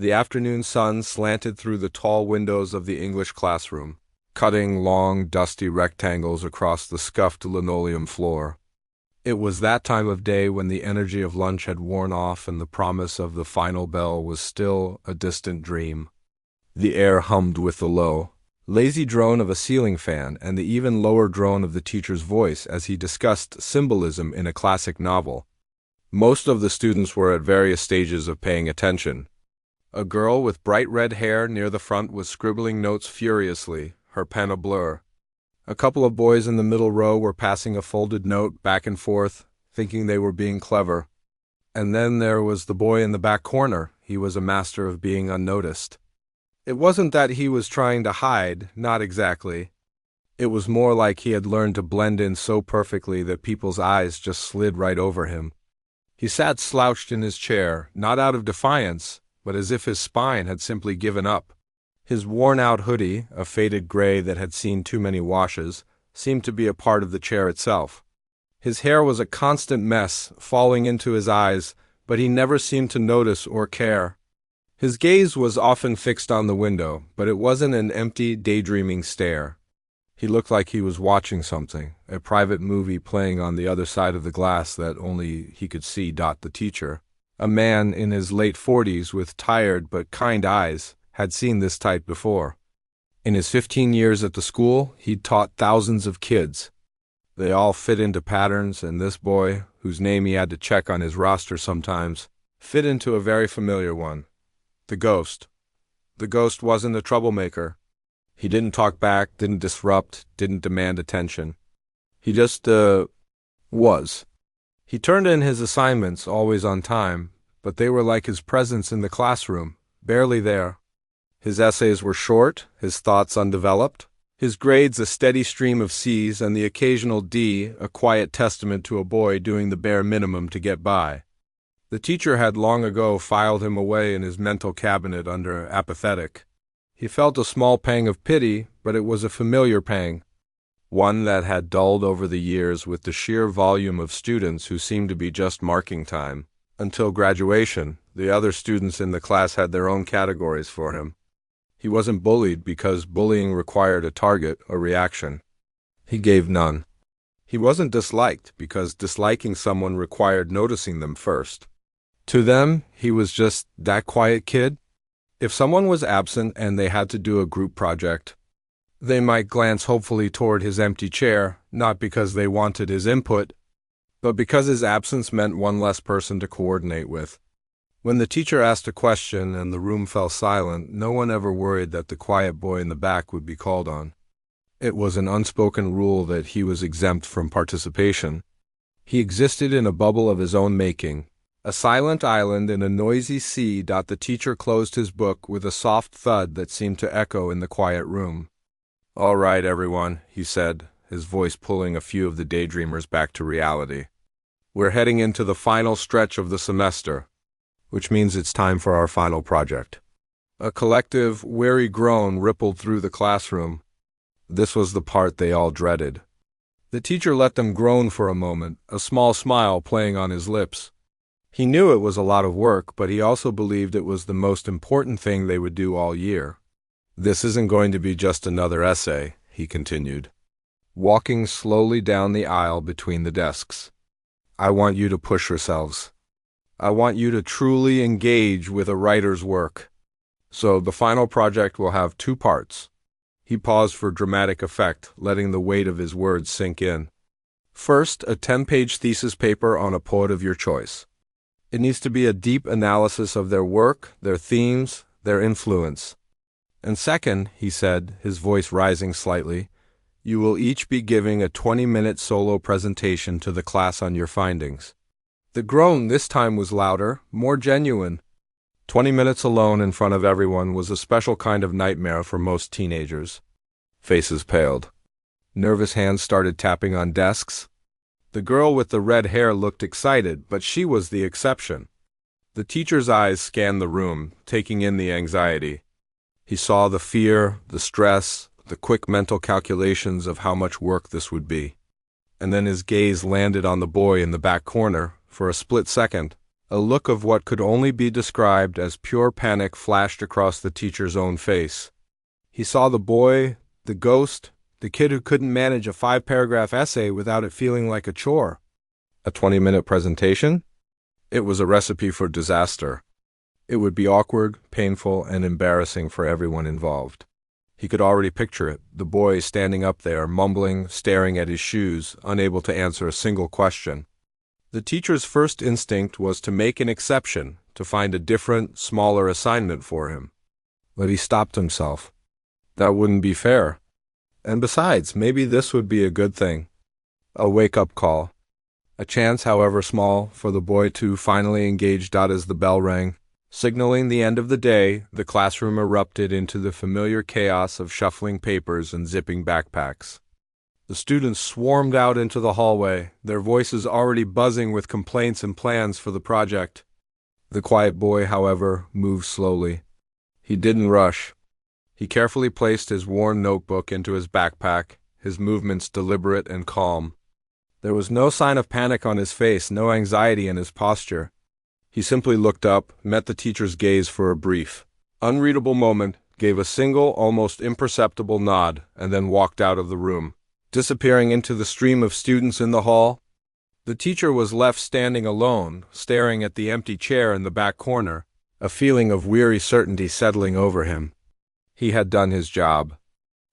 The afternoon sun slanted through the tall windows of the English classroom, cutting long, dusty rectangles across the scuffed linoleum floor. It was that time of day when the energy of lunch had worn off and the promise of the final bell was still a distant dream. The air hummed with the low, lazy drone of a ceiling fan and the even lower drone of the teacher's voice as he discussed symbolism in a classic novel. Most of the students were at various stages of paying attention. A girl with bright red hair near the front was scribbling notes furiously, her pen a blur. A couple of boys in the middle row were passing a folded note back and forth, thinking they were being clever. And then there was the boy in the back corner. He was a master of being unnoticed. It wasn't that he was trying to hide, not exactly. It was more like he had learned to blend in so perfectly that people's eyes just slid right over him. He sat slouched in his chair, not out of defiance, but as if his spine had simply given up. His worn-out hoodie, a faded gray that had seen too many washes, seemed to be a part of the chair itself. His hair was a constant mess, falling into his eyes, but he never seemed to notice or care. His gaze was often fixed on the window, but it wasn't an empty, daydreaming stare. He looked like he was watching something, a private movie playing on the other side of the glass that only he could see. The teacher, a man in his late 40s with tired but kind eyes, had seen this type before. In his 15 years at the school, he'd taught thousands of kids. They all fit into patterns, and this boy, whose name he had to check on his roster sometimes, fit into a very familiar one. The ghost. The ghost wasn't a troublemaker. He didn't talk back, didn't disrupt, didn't demand attention. He just, was. He turned in his assignments, always on time, but they were like his presence in the classroom, barely there. His essays were short, his thoughts undeveloped, his grades a steady stream of C's and the occasional D, a quiet testament to a boy doing the bare minimum to get by. The teacher had long ago filed him away in his mental cabinet under apathetic. He felt a small pang of pity, but it was a familiar pang, one that had dulled over the years with the sheer volume of students who seemed to be just marking time. Until graduation, the other students in the class had their own categories for him. He wasn't bullied because bullying required a target, a reaction. He gave none. He wasn't disliked because disliking someone required noticing them first. To them, he was just that quiet kid. If someone was absent and they had to do a group project, they might glance hopefully toward his empty chair, not because they wanted his input, but because his absence meant one less person to coordinate with. When the teacher asked a question and the room fell silent, no one ever worried that the quiet boy in the back would be called on. It was an unspoken rule that he was exempt from participation. He existed in a bubble of his own making, a silent island in a noisy sea. The teacher closed his book with a soft thud that seemed to echo in the quiet room. "All right, everyone," he said, his voice pulling a few of the daydreamers back to reality. "We're heading into the final stretch of the semester, which means it's time for our final project." A collective, weary groan rippled through the classroom. This was the part they all dreaded. The teacher let them groan for a moment, a small smile playing on his lips. He knew it was a lot of work, but he also believed it was the most important thing they would do all year. "This isn't going to be just another essay," he continued, walking slowly down the aisle between the desks. "I want you to push yourselves. I want you to truly engage with a writer's work. So the final project will have 2 parts." He paused for dramatic effect, letting the weight of his words sink in. "First, a 10-page thesis paper on a poet of your choice. It needs to be a deep analysis of their work, their themes, their influence. And second," he said, his voice rising slightly, "you will each be giving a 20-minute solo presentation to the class on your findings." The groan this time was louder, more genuine. 20 minutes alone in front of everyone was a special kind of nightmare for most teenagers. Faces paled. Nervous hands started tapping on desks. The girl with the red hair looked excited, but she was the exception. The teacher's eyes scanned the room, taking in the anxiety. He saw the fear, the stress, the quick mental calculations of how much work this would be. And then his gaze landed on the boy in the back corner. For a split second, A look of what could only be described as pure panic flashed across the teacher's own face. He saw the boy, the ghost, the kid who couldn't manage a 5-paragraph essay without it feeling like a chore. A 20-minute presentation? It was a recipe for disaster. It would be awkward, painful, and embarrassing for everyone involved. He could already picture it, the boy standing up there, mumbling, staring at his shoes, unable to answer a single question. The teacher's first instinct was to make an exception, to find a different, smaller assignment for him. But he stopped himself. That wouldn't be fair. And besides, maybe this would be a good thing. A wake-up call. A chance, however small, for the boy to finally engage. As the bell rang, signaling the end of the day, the classroom erupted into the familiar chaos of shuffling papers and zipping backpacks. The students swarmed out into the hallway, their voices already buzzing with complaints and plans for the project. The quiet boy, however, moved slowly. He didn't rush. He carefully placed his worn notebook into his backpack, his movements deliberate and calm. There was no sign of panic on his face, no anxiety in his posture. He simply looked up, met the teacher's gaze for a brief, unreadable moment, gave a single, almost imperceptible nod, and then walked out of the room, disappearing into the stream of students in the hall. The teacher was left standing alone, staring at the empty chair in the back corner, a feeling of weary certainty settling over him. He had done his job.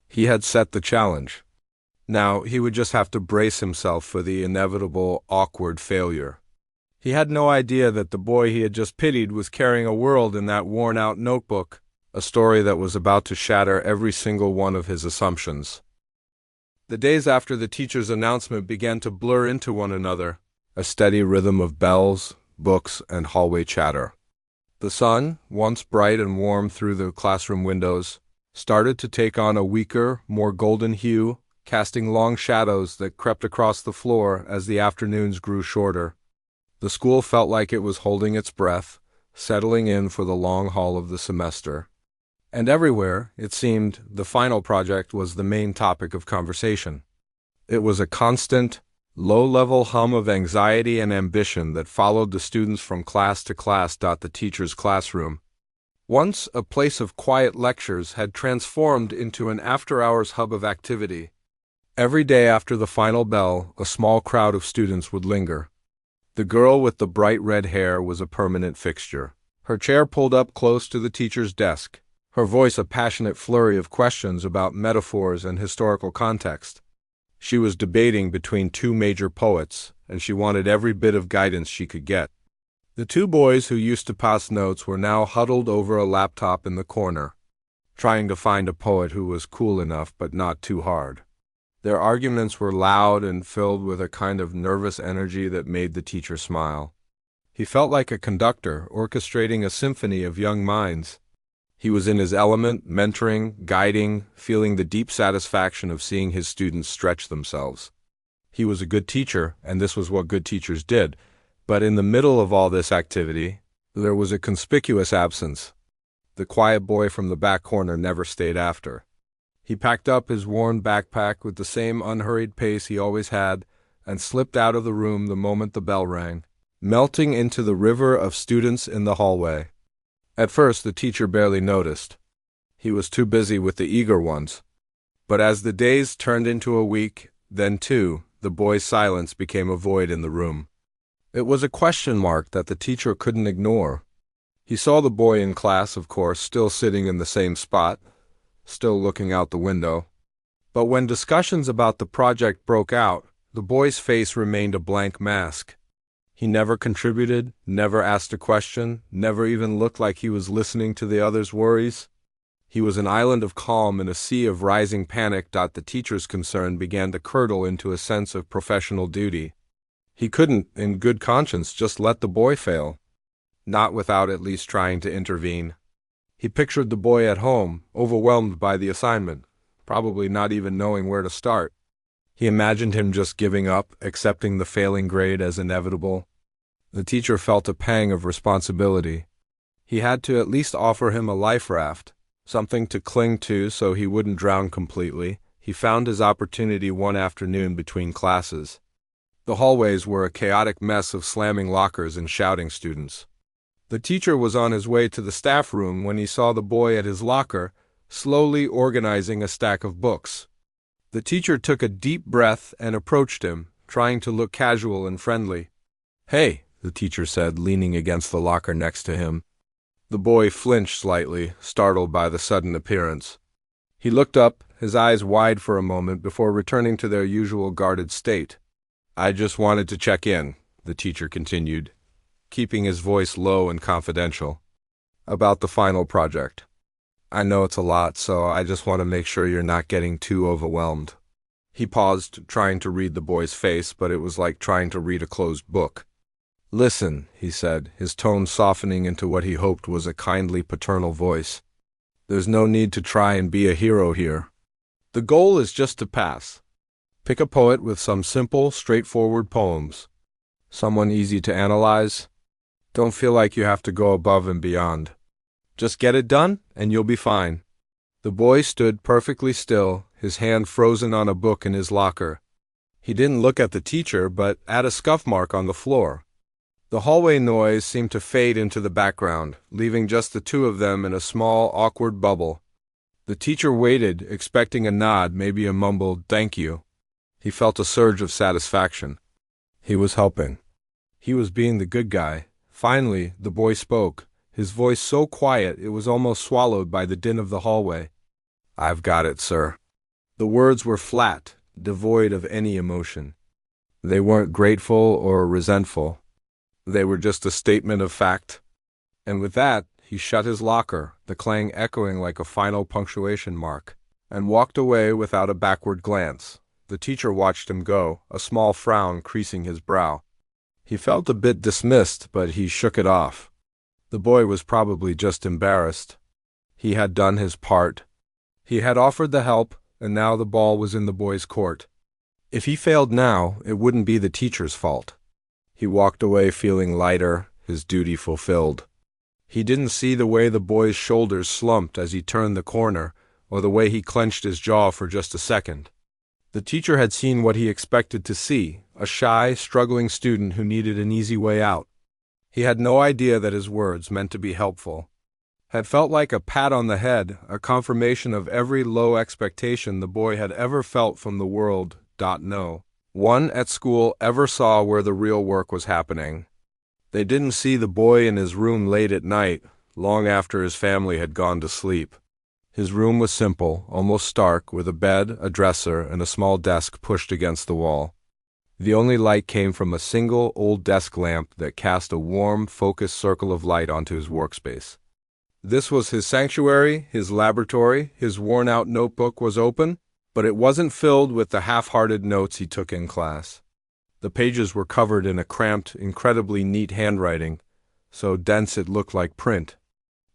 He had set the challenge. Now he would just have to brace himself for the inevitable, awkward failure. He had no idea that the boy he had just pitied was carrying a world in that worn-out notebook, a story that was about to shatter every single one of his assumptions. The days after the teacher's announcement began to blur into one another, a steady rhythm of bells, books, and hallway chatter. The sun, once bright and warm through the classroom windows, started to take on a weaker, more golden hue, casting long shadows that crept across the floor as the afternoons grew shorter. The school felt like it was holding its breath, settling in for the long haul of the semester. And everywhere, it seemed, the final project was the main topic of conversation. It was a constant, low-level hum of anxiety and ambition that followed the students from class to class. The teacher's classroom, once a place of quiet lectures, had transformed into an after-hours hub of activity. Every day after the final bell, a small crowd of students would linger. The girl with the bright red hair was a permanent fixture, her chair pulled up close to the teacher's desk, her voice a passionate flurry of questions about metaphors and historical context. She was debating between two major poets, and she wanted every bit of guidance she could get. The two boys who used to pass notes were now huddled over a laptop in the corner, trying to find a poet who was cool enough but not too hard. Their arguments were loud and filled with a kind of nervous energy that made the teacher smile. He felt like a conductor orchestrating a symphony of young minds. He was in his element, mentoring, guiding, feeling the deep satisfaction of seeing his students stretch themselves. He was a good teacher, and this was what good teachers did. But in the middle of all this activity, there was a conspicuous absence. The quiet boy from the back corner never stayed after. He packed up his worn backpack with the same unhurried pace he always had and slipped out of the room the moment the bell rang, melting into the river of students in the hallway. At first, the teacher barely noticed. He was too busy with the eager ones. But as the days turned into a week, then two, the boy's silence became a void in the room. It was a question mark that the teacher couldn't ignore. He saw the boy in class, of course, still sitting in the same spot, still looking out the window. But when discussions about the project broke out, the boy's face remained a blank mask. He never contributed, never asked a question, never even looked like he was listening to the others' worries. He was an island of calm in a sea of rising panic. The teacher's concern began to curdle into a sense of professional duty. He couldn't, in good conscience, just let the boy fail, not without at least trying to intervene. He pictured the boy at home, overwhelmed by the assignment, probably not even knowing where to start. He imagined him just giving up, accepting the failing grade as inevitable. The teacher felt a pang of responsibility. He had to at least offer him a life raft, something to cling to so he wouldn't drown completely. He found his opportunity one afternoon between classes. The hallways were a chaotic mess of slamming lockers and shouting students. The teacher was on his way to the staff room when he saw the boy at his locker, slowly organizing a stack of books. The teacher took a deep breath and approached him, trying to look casual and friendly. "Hey," the teacher said, leaning against the locker next to him. The boy flinched slightly, startled by the sudden appearance. He looked up, his eyes wide for a moment before returning to their usual guarded state. "I just wanted to check in," the teacher continued, keeping his voice low and confidential, "about the final project. I know it's a lot, so I just want to make sure you're not getting too overwhelmed." He paused, trying to read the boy's face, but it was like trying to read a closed book. "Listen," he said, his tone softening into what he hoped was a kindly paternal voice. "There's no need to try and be a hero here. The goal is just to pass. Pick a poet with some simple, straightforward poems. Someone easy to analyze. Don't feel like you have to go above and beyond. Just get it done, and you'll be fine." The boy stood perfectly still, his hand frozen on a book in his locker. He didn't look at the teacher, but at a scuff mark on the floor. The hallway noise seemed to fade into the background, leaving just the two of them in a small, awkward bubble. The teacher waited, expecting a nod, maybe a mumbled "thank you." He felt a surge of satisfaction. He was helping. He was being the good guy. Finally, the boy spoke, his voice so quiet it was almost swallowed by the din of the hallway. "I've got it, sir." The words were flat, devoid of any emotion. They weren't grateful or resentful. They were just a statement of fact. And with that, he shut his locker, the clang echoing like a final punctuation mark, and walked away without a backward glance. The teacher watched him go, a small frown creasing his brow. He felt a bit dismissed, but he shook it off. The boy was probably just embarrassed. He had done his part. He had offered the help, and now the ball was in the boy's court. If he failed now, it wouldn't be the teacher's fault. He walked away feeling lighter, his duty fulfilled. He didn't see the way the boy's shoulders slumped as he turned the corner, or the way he clenched his jaw for just a second. The teacher had seen what he expected to see, a shy, struggling student who needed an easy way out. He had no idea that his words, meant to be helpful, had felt like a pat on the head, a confirmation of every low expectation the boy had ever felt from the world. No one at school ever saw where the real work was happening. They didn't see the boy in his room late at night, long after his family had gone to sleep. His room was simple, almost stark, with a bed, a dresser, and a small desk pushed against the wall. The only light came from a single old desk lamp that cast a warm, focused circle of light onto his workspace. This was his sanctuary, his laboratory. His worn-out notebook was open, but it wasn't filled with the half-hearted notes he took in class. The pages were covered in a cramped, incredibly neat handwriting, so dense it looked like print.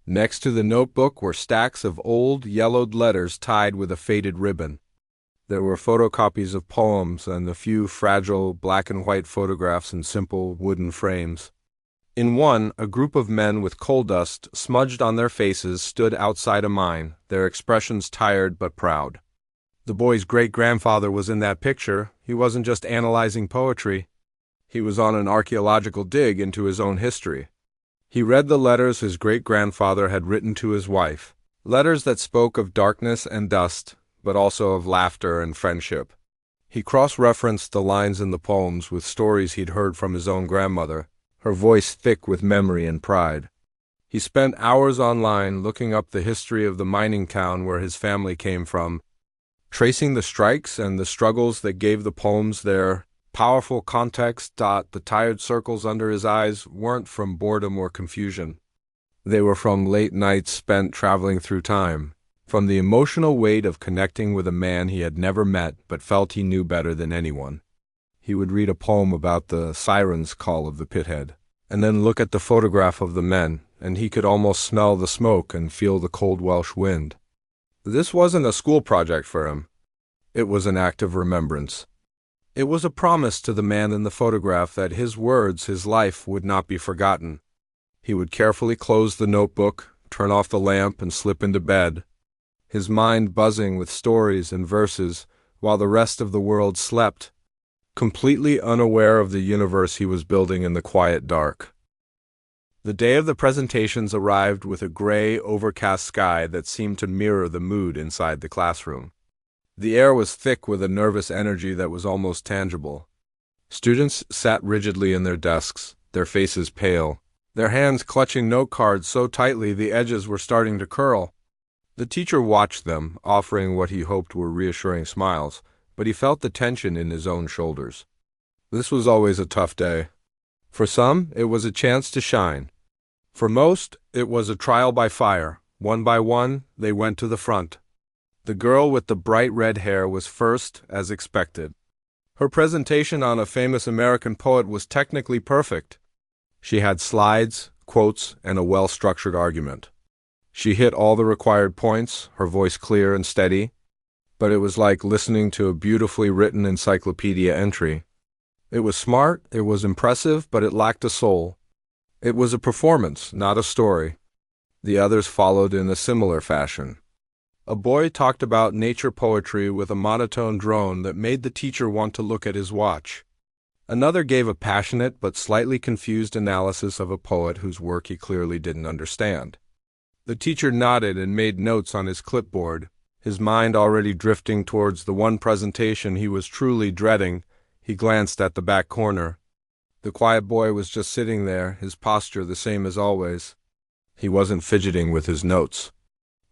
Next to the notebook were stacks of old, yellowed letters tied with a faded ribbon. There were photocopies of poems and a few fragile black-and-white photographs in simple wooden frames. In one, a group of men with coal dust smudged on their faces stood outside a mine, their expressions tired but proud. The boy's great-grandfather was in that picture. He wasn't just analyzing poetry. He was on an archaeological dig into his own history. He read the letters his great-grandfather had written to his wife, letters that spoke of darkness and dust, but also of laughter and friendship. He cross-referenced the lines in the poems with stories he'd heard from his own grandmother, her voice thick with memory and pride. He spent hours online looking up the history of the mining town where his family came from, tracing the strikes and the struggles that gave the poems their powerful context. The tired circles under his eyes weren't from boredom or confusion. They were from late nights spent traveling through time, from the emotional weight of connecting with a man he had never met but felt he knew better than anyone. He would read a poem about the siren's call of the pithead, and then look at the photograph of the men, and he could almost smell the smoke and feel the cold Welsh wind. This wasn't a school project for him. It was an act of remembrance. It was a promise to the man in the photograph that his words, his life, would not be forgotten. He would carefully close the notebook, turn off the lamp, and slip into bed, his mind buzzing with stories and verses while the rest of the world slept. completely unaware of the universe he was building in the quiet dark. The day of the presentations arrived with a gray, overcast sky that seemed to mirror the mood inside the classroom. The air was thick with a nervous energy that was almost tangible. Students sat rigidly in their desks, their faces pale, their hands clutching note cards so tightly the edges were starting to curl. The teacher watched them, offering what he hoped were reassuring smiles, but he felt the tension in his own shoulders. This was always a tough day. For some, it was a chance to shine. For most, it was a trial by fire. One by one, they went to the front. The girl with the bright red hair was first, as expected. Her presentation on a famous American poet was technically perfect. She had slides, quotes, and a well-structured argument. She hit all the required points, her voice clear and steady, but it was like listening to a beautifully written encyclopedia entry. It was smart, it was impressive, but it lacked a soul. It was a performance, not a story. The others followed in a similar fashion. A boy talked about nature poetry with a monotone drone that made the teacher want to look at his watch. Another gave a passionate but slightly confused analysis of a poet whose work he clearly didn't understand. The teacher nodded and made notes on his clipboard, his mind already drifting towards the one presentation he was truly dreading. He glanced at the back corner. The quiet boy was just sitting there, his posture the same as always. He wasn't fidgeting with his notes.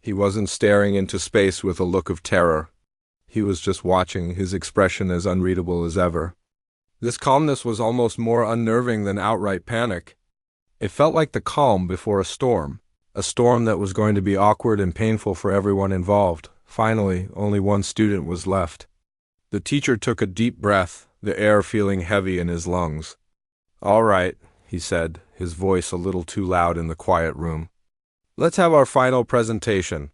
He wasn't staring into space with a look of terror. He was just watching, his expression as unreadable as ever. This calmness was almost more unnerving than outright panic. It felt like the calm before a storm that was going to be awkward and painful for everyone involved. Finally, only one student was left. The teacher took a deep breath, the air feeling heavy in his lungs. "All right," he said, his voice a little too loud in the quiet room. "Let's have our final presentation."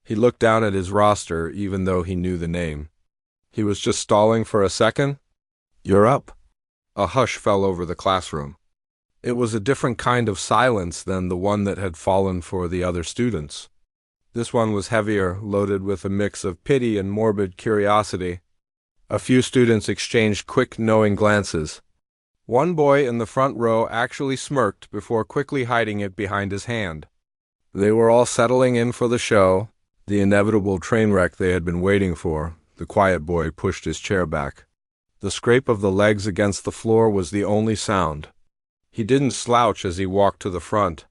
He looked down at his roster, even though he knew the name. He was just stalling for a second. "You're up." A hush fell over the classroom. It was a different kind of silence than the one that had fallen for the other students. This one was heavier, loaded with a mix of pity and morbid curiosity. A few students exchanged quick, knowing glances. One boy in the front row actually smirked before quickly hiding it behind his hand. They were all settling in for the show, the inevitable train wreck they had been waiting for. The quiet boy pushed his chair back. The scrape of the legs against the floor was the only sound. He didn't slouch as he walked to the front.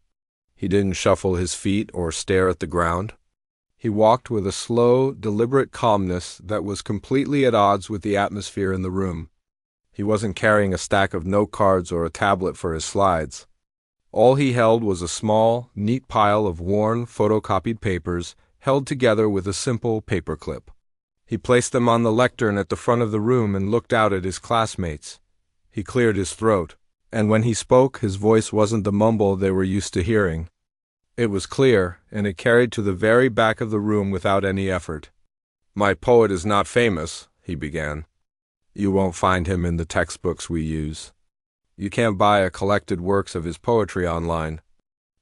He didn't shuffle his feet or stare at the ground. He walked with a slow, deliberate calmness that was completely at odds with the atmosphere in the room. He wasn't carrying a stack of note cards or a tablet for his slides. All he held was a small, neat pile of worn, photocopied papers held together with a simple paperclip. He placed them on the lectern at the front of the room and looked out at his classmates. He cleared his throat, and when he spoke, his voice wasn't the mumble they were used to hearing. It was clear, and it carried to the very back of the room without any effort. "My poet is not famous," he began. "You won't find him in the textbooks we use. You can't buy a collected works of his poetry online.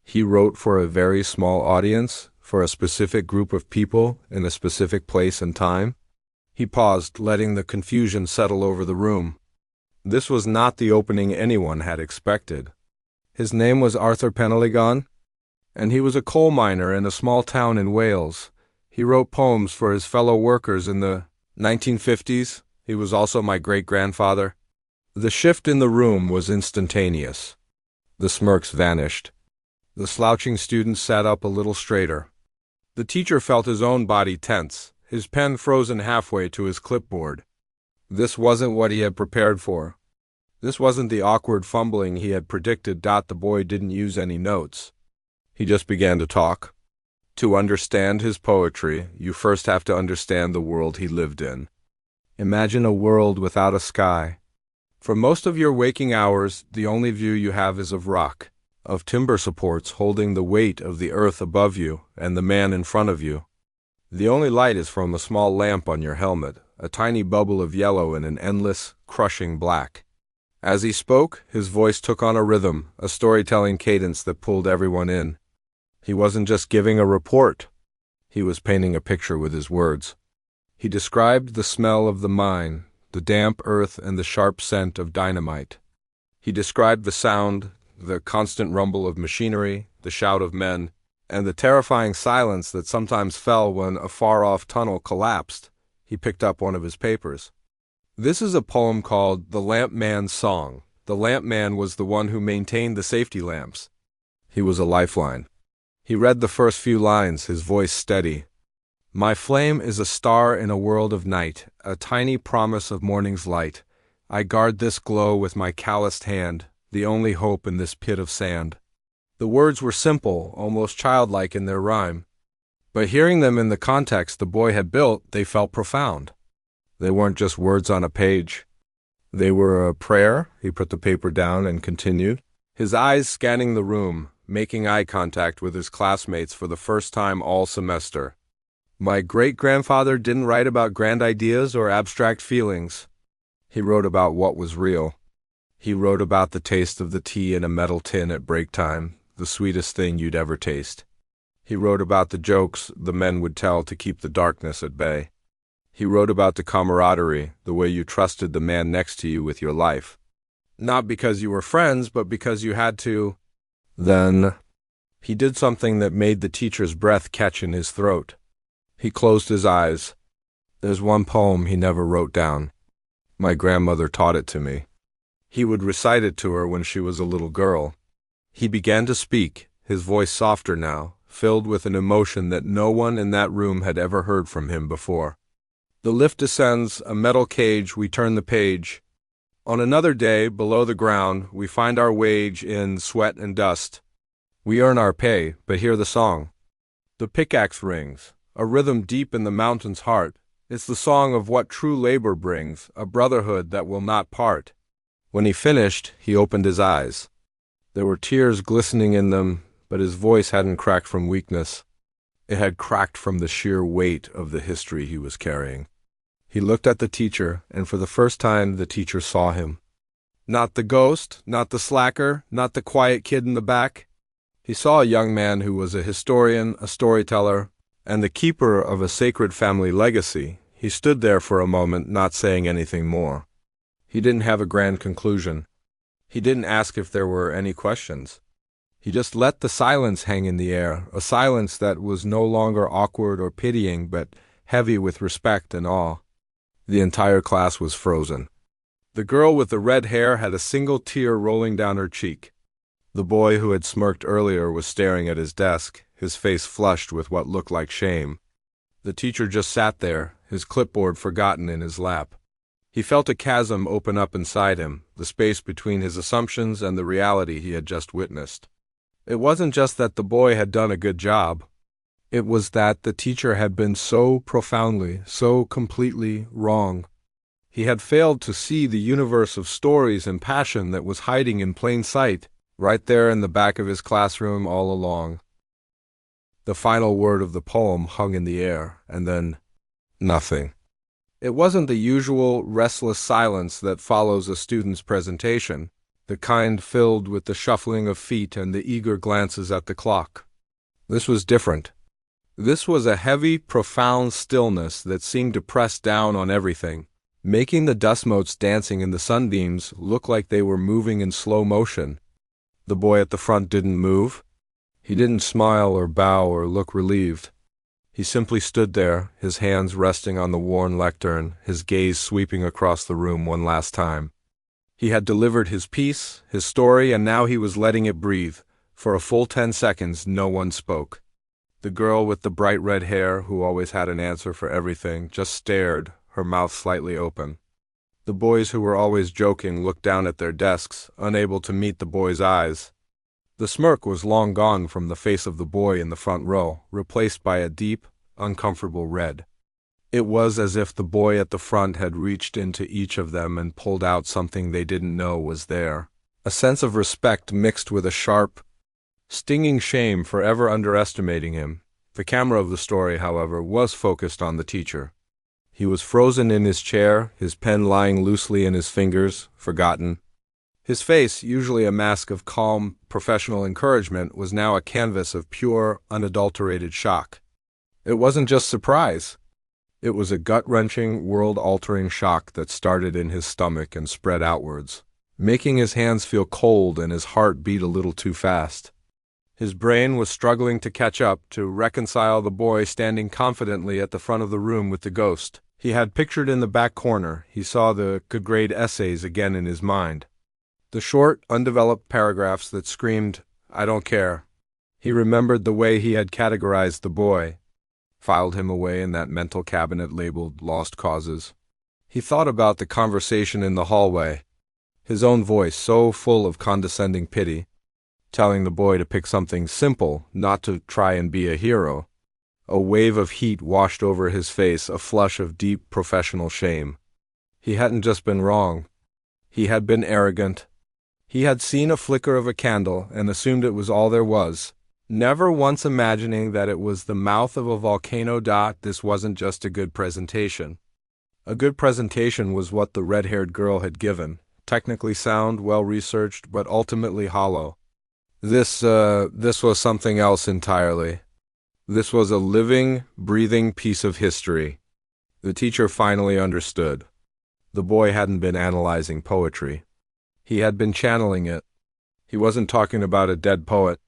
He wrote for a very small audience, for a specific group of people in a specific place and time." He paused, letting the confusion settle over the room. This was not the opening anyone had expected. His name was Arthur Penelligon, and he was a coal miner in a small town in Wales. He wrote poems for his fellow workers in the 1950s. He was also my great-grandfather. The shift in the room was instantaneous. The smirks vanished. The slouching student sat up a little straighter. The teacher felt his own body tense, his pen frozen halfway to his clipboard. This wasn't what he had prepared for. This wasn't the awkward fumbling he had predicted. The boy didn't use any notes. He just began to talk. To understand his poetry, you first have to understand the world he lived in. Imagine a world without a sky. For most of your waking hours, the only view you have is of rock, of timber supports holding the weight of the earth above you and the man in front of you. The only light is from a small lamp on your helmet, a tiny bubble of yellow in an endless, crushing black. As he spoke, his voice took on a rhythm, a storytelling cadence that pulled everyone in. He wasn't just giving a report. He was painting a picture with his words. He described the smell of the mine, the damp earth and the sharp scent of dynamite. He described the sound, the constant rumble of machinery, the shout of men, and the terrifying silence that sometimes fell when a far-off tunnel collapsed. He picked up one of his papers. This is a poem called The Lamp Man's Song. The lamp man was the one who maintained the safety lamps. He was a lifeline. He read the first few lines, his voice steady. My flame is a star in a world of night, a tiny promise of morning's light. I guard this glow with my calloused hand, the only hope in this pit of sand. The words were simple, almost childlike in their rhyme. But hearing them in the context the boy had built, they felt profound. They weren't just words on a page. They were a prayer. He put the paper down and continued, his eyes scanning the room, making eye contact with his classmates for the first time all semester. My great-grandfather didn't write about grand ideas or abstract feelings. He wrote about what was real. He wrote about the taste of the tea in a metal tin at break time, the sweetest thing you'd ever taste. He wrote about the jokes the men would tell to keep the darkness at bay. He wrote about the camaraderie, the way you trusted the man next to you with your life. Not because you were friends, but because you had to. Then he did something that made the teacher's breath catch in his throat. He closed his eyes. There's one poem he never wrote down. My grandmother taught it to me. He would recite it to her when she was a little girl. He began to speak, his voice softer now, filled with an emotion that no one in that room had ever heard from him before. The lift descends, a metal cage, we turn the page. On another day, below the ground, we find our wage in sweat and dust. We earn our pay, but hear the song. The pickaxe rings, a rhythm deep in the mountain's heart. It's the song of what true labor brings, a brotherhood that will not part. When he finished, he opened his eyes. There were tears glistening in them, but his voice hadn't cracked from weakness. It had cracked from the sheer weight of the history he was carrying. He looked at the teacher, and for the first time the teacher saw him. Not the ghost, not the slacker, not the quiet kid in the back. He saw a young man who was a historian, a storyteller, and the keeper of a sacred family legacy. He stood there for a moment, not saying anything more. He didn't have a grand conclusion. He didn't ask if there were any questions. He just let the silence hang in the air, a silence that was no longer awkward or pitying, but heavy with respect and awe. The entire class was frozen. The girl with the red hair had a single tear rolling down her cheek. The boy who had smirked earlier was staring at his desk, his face flushed with what looked like shame. The teacher just sat there, his clipboard forgotten in his lap. He felt a chasm open up inside him, the space between his assumptions and the reality he had just witnessed. It wasn't just that the boy had done a good job. It was that the teacher had been so profoundly, so completely wrong. He had failed to see the universe of stories and passion that was hiding in plain sight, right there in the back of his classroom all along. The final word of the poem hung in the air, and then nothing. It wasn't the usual restless silence that follows a student's presentation, the kind filled with the shuffling of feet and the eager glances at the clock. This was different. This was a heavy, profound stillness that seemed to press down on everything, making the dust motes dancing in the sunbeams look like they were moving in slow motion. The boy at the front didn't move. He didn't smile or bow or look relieved. He simply stood there, his hands resting on the worn lectern, his gaze sweeping across the room one last time. He had delivered his piece, his story, and now he was letting it breathe. For a full 10 seconds, no one spoke. The girl with the bright red hair, who always had an answer for everything, just stared, her mouth slightly open. The boys who were always joking looked down at their desks, unable to meet the boy's eyes. The smirk was long gone from the face of the boy in the front row, replaced by a deep, uncomfortable red. It was as if the boy at the front had reached into each of them and pulled out something they didn't know was there. A sense of respect mixed with a sharp, stinging shame for ever underestimating him. The camera of the story, however, was focused on the teacher. He was frozen in his chair, his pen lying loosely in his fingers, forgotten. His face, usually a mask of calm, professional encouragement, was now a canvas of pure, unadulterated shock. It wasn't just surprise. It was a gut-wrenching, world-altering shock that started in his stomach and spread outwards, making his hands feel cold and his heart beat a little too fast. His brain was struggling to catch up, to reconcile the boy standing confidently at the front of the room with the ghost he had pictured in the back corner. He saw the good-grade essays again in his mind. The short, undeveloped paragraphs that screamed, "I don't care." He remembered the way he had categorized the boy, filed him away in that mental cabinet labeled Lost Causes. He thought about the conversation in the hallway, his own voice so full of condescending pity, telling the boy to pick something simple, not to try and be a hero. A wave of heat washed over his face, a flush of deep professional shame. He hadn't just been wrong. He had been arrogant. He had seen a flicker of a candle and assumed it was all there was, never once imagining that it was the mouth of a volcano. This wasn't just a good presentation. A good presentation was what the red-haired girl had given, technically sound, well-researched, but ultimately hollow. This was something else entirely. This was a living, breathing piece of history. The teacher finally understood. The boy hadn't been analyzing poetry. He had been channeling it. He wasn't talking about a dead poet.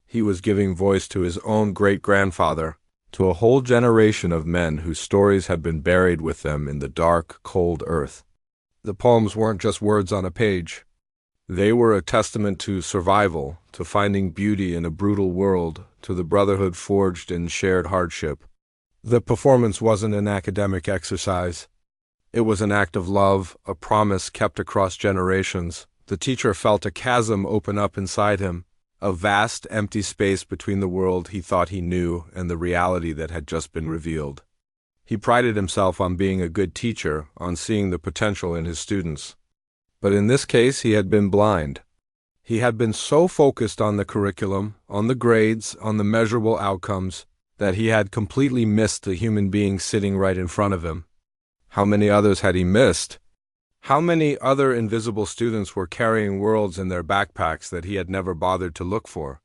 He was giving voice to his own great-grandfather, to a whole generation of men whose stories had been buried with them in the dark, cold earth. The poems weren't just words on a page. They were a testament to survival, to finding beauty in a brutal world, to the brotherhood forged in shared hardship. The performance wasn't an academic exercise. It was an act of love, a promise kept across generations. The teacher felt a chasm open up inside him, a vast, empty space between the world he thought he knew and the reality that had just been revealed. He prided himself on being a good teacher, on seeing the potential in his students. But in this case, he had been blind. He had been so focused on the curriculum, on the grades, on the measurable outcomes, that he had completely missed the human being sitting right in front of him. How many others had he missed? How many other invisible students were carrying worlds in their backpacks that he had never bothered to look for?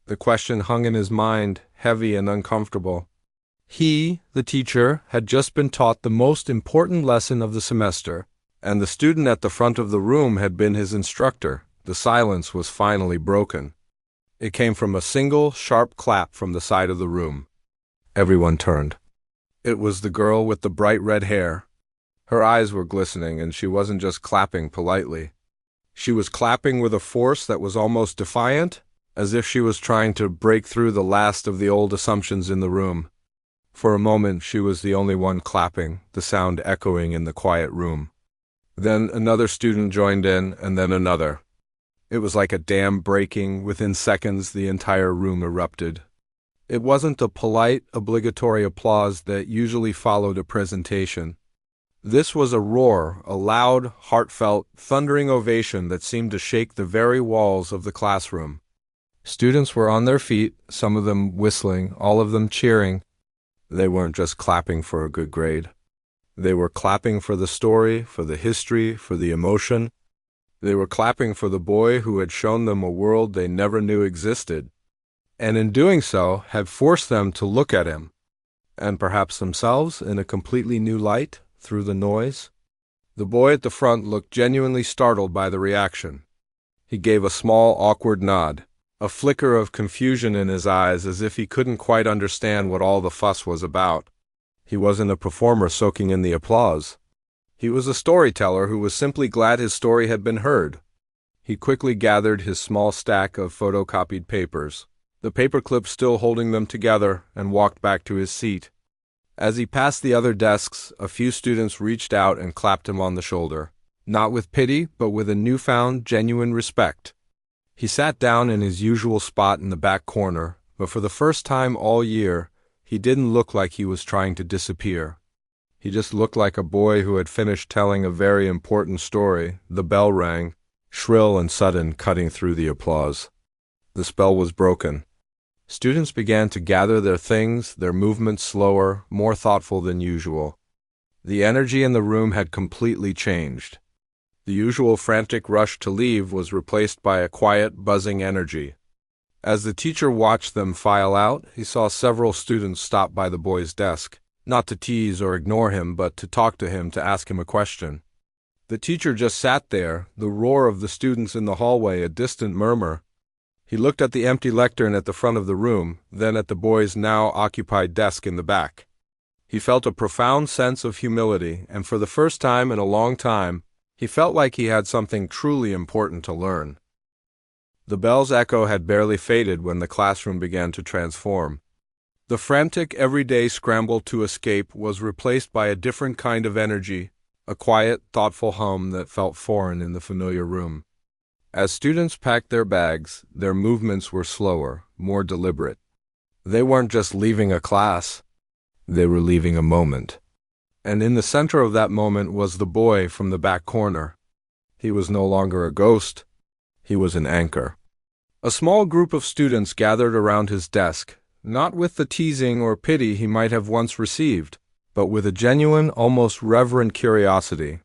The question hung in his mind, heavy and uncomfortable. He, the teacher, had just been taught the most important lesson of the semester, and the student at the front of the room had been his instructor. The silence was finally broken. It came from a single, sharp clap from the side of the room. Everyone turned. It was the girl with the bright red hair. Her eyes were glistening, and she wasn't just clapping politely. She was clapping with a force that was almost defiant, as if she was trying to break through the last of the old assumptions in the room. For a moment, she was the only one clapping, the sound echoing in the quiet room. Then another student joined in, and then another. It was like a dam breaking. Within seconds, the entire room erupted. It wasn't the polite, obligatory applause that usually followed a presentation. This was a roar, a loud, heartfelt, thundering ovation that seemed to shake the very walls of the classroom. Students were on their feet, some of them whistling, all of them cheering. They weren't just clapping for a good grade. They were clapping for the story, for the history, for the emotion. They were clapping for the boy who had shown them a world they never knew existed, and in doing so had forced them to look at him, and perhaps themselves, in a completely new light, through the noise. The boy at the front looked genuinely startled by the reaction. He gave a small, awkward nod, a flicker of confusion in his eyes as if he couldn't quite understand what all the fuss was about. He wasn't a performer soaking in the applause. He was a storyteller who was simply glad his story had been heard. He quickly gathered his small stack of photocopied papers, the paperclips still holding them together, and walked back to his seat. As he passed the other desks, a few students reached out and clapped him on the shoulder, not with pity, but with a newfound, genuine respect. He sat down in his usual spot in the back corner, but for the first time all year, he didn't look like he was trying to disappear. He just looked like a boy who had finished telling a very important story. The bell rang, shrill and sudden, cutting through the applause. The spell was broken. Students began to gather their things, their movements slower, more thoughtful than usual. The energy in the room had completely changed. The usual frantic rush to leave was replaced by a quiet, buzzing energy. As the teacher watched them file out, he saw several students stop by the boy's desk. Not to tease or ignore him, but to talk to him, to ask him a question. The teacher just sat there, the roar of the students in the hallway a distant murmur. He looked at the empty lectern at the front of the room, then at the boy's now occupied desk in the back. He felt a profound sense of humility, and for the first time in a long time, he felt like he had something truly important to learn. The bell's echo had barely faded when the classroom began to transform. The frantic, everyday scramble to escape was replaced by a different kind of energy, a quiet, thoughtful hum that felt foreign in the familiar room. As students packed their bags, their movements were slower, more deliberate. They weren't just leaving a class, they were leaving a moment. And in the center of that moment was the boy from the back corner. He was no longer a ghost, he was an anchor. A small group of students gathered around his desk, not with the teasing or pity he might have once received, but with a genuine, almost reverent curiosity.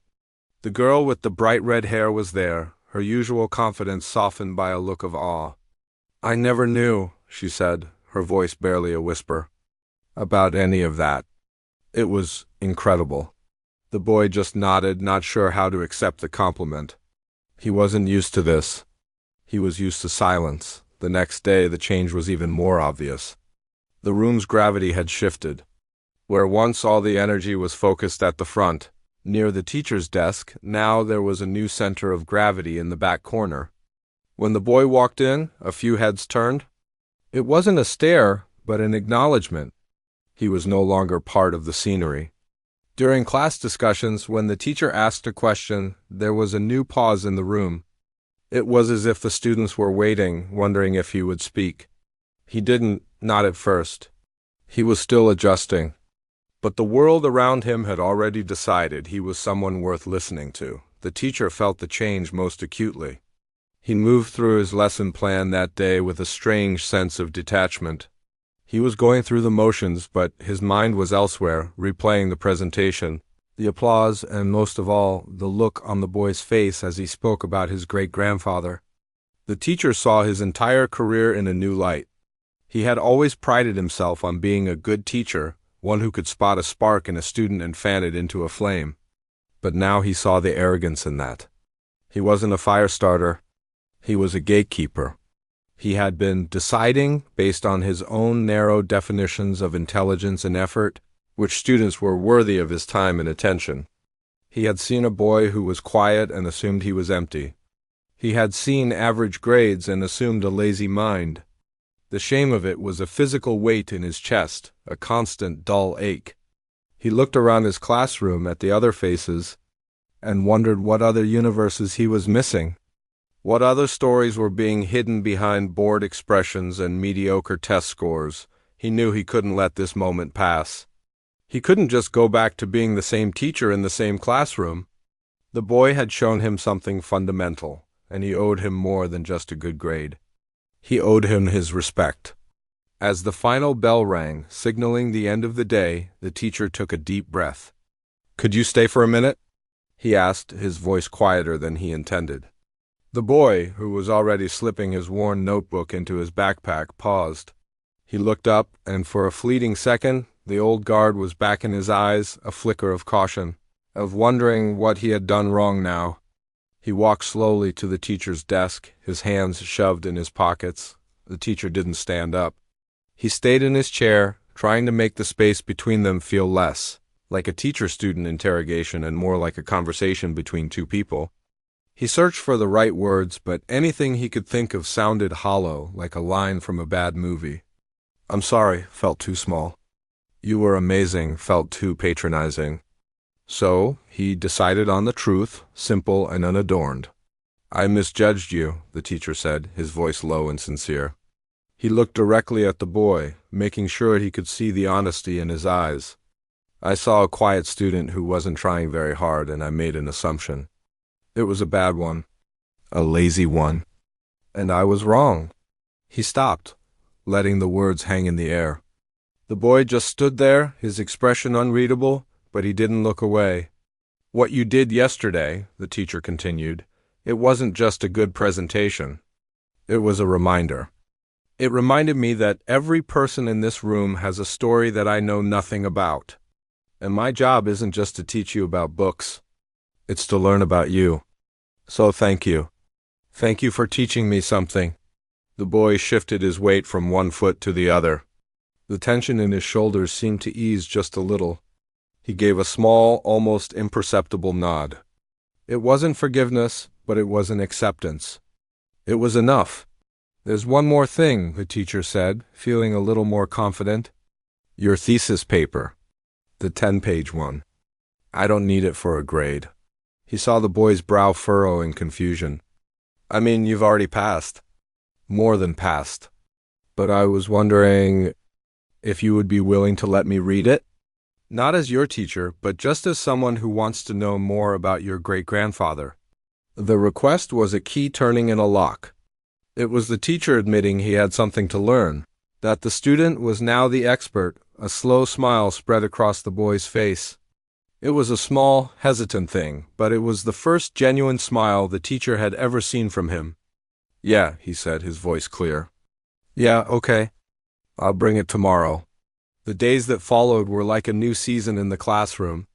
The girl with the bright red hair was there, her usual confidence softened by a look of awe. "I never knew," she said, her voice barely a whisper, "about any of that. It was incredible." The boy just nodded, not sure how to accept the compliment. He wasn't used to this. He was used to silence. The next day, the change was even more obvious. The room's gravity had shifted. Where once all the energy was focused at the front, near the teacher's desk, now there was a new center of gravity in the back corner. When the boy walked in, a few heads turned. It wasn't a stare, but an acknowledgement. He was no longer part of the scenery. During class discussions, when the teacher asked a question, there was a new pause in the room. It was as if the students were waiting, wondering if he would speak. He didn't, not at first. He was still adjusting. But the world around him had already decided he was someone worth listening to. The teacher felt the change most acutely. He moved through his lesson plan that day with a strange sense of detachment. He was going through the motions, but his mind was elsewhere, replaying the presentation, the applause, and most of all, the look on the boy's face as he spoke about his great-grandfather. The teacher saw his entire career in a new light. He had always prided himself on being a good teacher, one who could spot a spark in a student and fan it into a flame. But now he saw the arrogance in that. He wasn't a fire starter. He was a gatekeeper. He had been deciding, based on his own narrow definitions of intelligence and effort, which students were worthy of his time and attention. He had seen a boy who was quiet and assumed he was empty. He had seen average grades and assumed a lazy mind. The shame of it was a physical weight in his chest, a constant dull ache. He looked around his classroom at the other faces and wondered what other universes he was missing. What other stories were being hidden behind bored expressions and mediocre test scores? He knew he couldn't let this moment pass. He couldn't just go back to being the same teacher in the same classroom. The boy had shown him something fundamental, and he owed him more than just a good grade. He owed him his respect. As the final bell rang, signaling the end of the day, the teacher took a deep breath. "Could you stay for a minute?" he asked, his voice quieter than he intended. The boy, who was already slipping his worn notebook into his backpack, paused. He looked up, and for a fleeting second, the old guard was back in his eyes, a flicker of caution, of wondering what he had done wrong now. He walked slowly to the teacher's desk, his hands shoved in his pockets. The teacher didn't stand up. He stayed in his chair, trying to make the space between them feel less like a teacher-student interrogation and more like a conversation between two people. He searched for the right words, but anything he could think of sounded hollow, like a line from a bad movie. "I'm sorry," felt too small. "You were amazing," felt too patronizing. So, he decided on the truth, simple and unadorned. "I misjudged you," the teacher said, his voice low and sincere. He looked directly at the boy, making sure he could see the honesty in his eyes. "I saw a quiet student who wasn't trying very hard, and I made an assumption. It was a bad one, a lazy one, and I was wrong." He stopped, letting the words hang in the air. The boy just stood there, his expression unreadable, but he didn't look away. "What you did yesterday," the teacher continued, "it wasn't just a good presentation. It was a reminder. It reminded me that every person in this room has a story that I know nothing about. And my job isn't just to teach you about books. It's to learn about you. So thank you. Thank you for teaching me something." The boy shifted his weight from one foot to the other. The tension in his shoulders seemed to ease just a little. He gave a small, almost imperceptible nod. It wasn't forgiveness, but it was an acceptance. It was enough. "There's one more thing," the teacher said, feeling a little more confident. "Your thesis paper. The 10-page one. I don't need it for a grade." He saw the boy's brow furrow in confusion. "I mean, you've already passed." "More than passed. But I was wondering if you would be willing to let me read it? Not as your teacher, but just as someone who wants to know more about your great-grandfather." The request was a key turning in a lock. It was the teacher admitting he had something to learn, that the student was now the expert. A slow smile spread across the boy's face. It was a small, hesitant thing, but it was the first genuine smile the teacher had ever seen from him. "Yeah," he said, his voice clear. "Yeah, okay. I'll bring it tomorrow." The days that followed were like a new season in the classroom.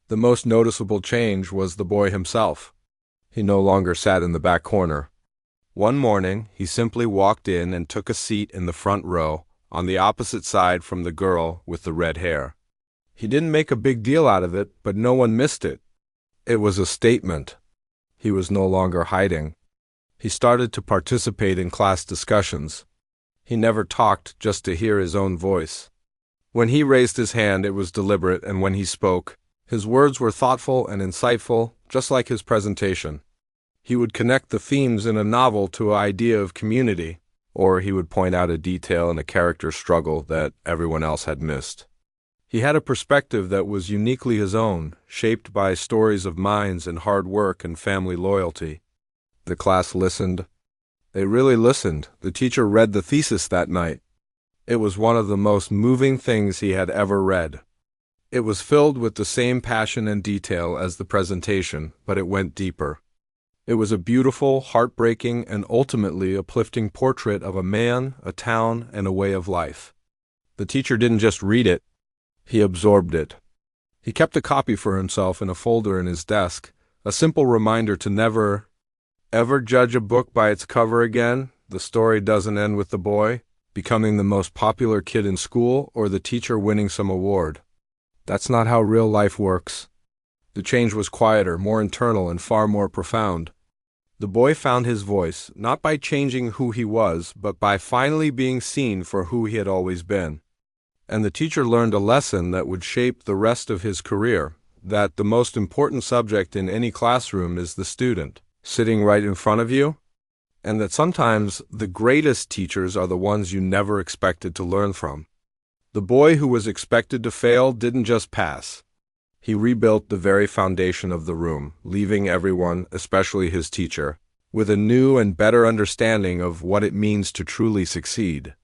The most noticeable change was the boy himself. He no longer sat in the back corner. One morning, he simply walked in and took a seat in the front row, on the opposite side from the girl with the red hair. He didn't make a big deal out of it, but no one missed it. It was a statement. He was no longer hiding. He started to participate in class discussions. He never talked just to hear his own voice. When he raised his hand, it was deliberate, and when he spoke, his words were thoughtful and insightful, just like his presentation. He would connect the themes in a novel to an idea of community, or he would point out a detail in a character's struggle that everyone else had missed. He had a perspective that was uniquely his own, shaped by stories of minds and hard work and family loyalty. The class listened. They really listened. The teacher read the thesis that night. It was one of the most moving things he had ever read. It was filled with the same passion and detail as the presentation, but it went deeper. It was a beautiful, heartbreaking, and ultimately uplifting portrait of a man, a town, and a way of life. The teacher didn't just read it. He absorbed it. He kept a copy for himself in a folder in his desk, a simple reminder to never, ever judge a book by its cover again. The story doesn't end with the boy becoming the most popular kid in school or the teacher winning some award. That's not how real life works. The change was quieter, more internal, and far more profound. The boy found his voice, not by changing who he was, but by finally being seen for who he had always been. And the teacher learned a lesson that would shape the rest of his career, that the most important subject in any classroom is the student, sitting right in front of you, and that sometimes the greatest teachers are the ones you never expected to learn from. The boy who was expected to fail didn't just pass. He rebuilt the very foundation of the room, leaving everyone, especially his teacher, with a new and better understanding of what it means to truly succeed.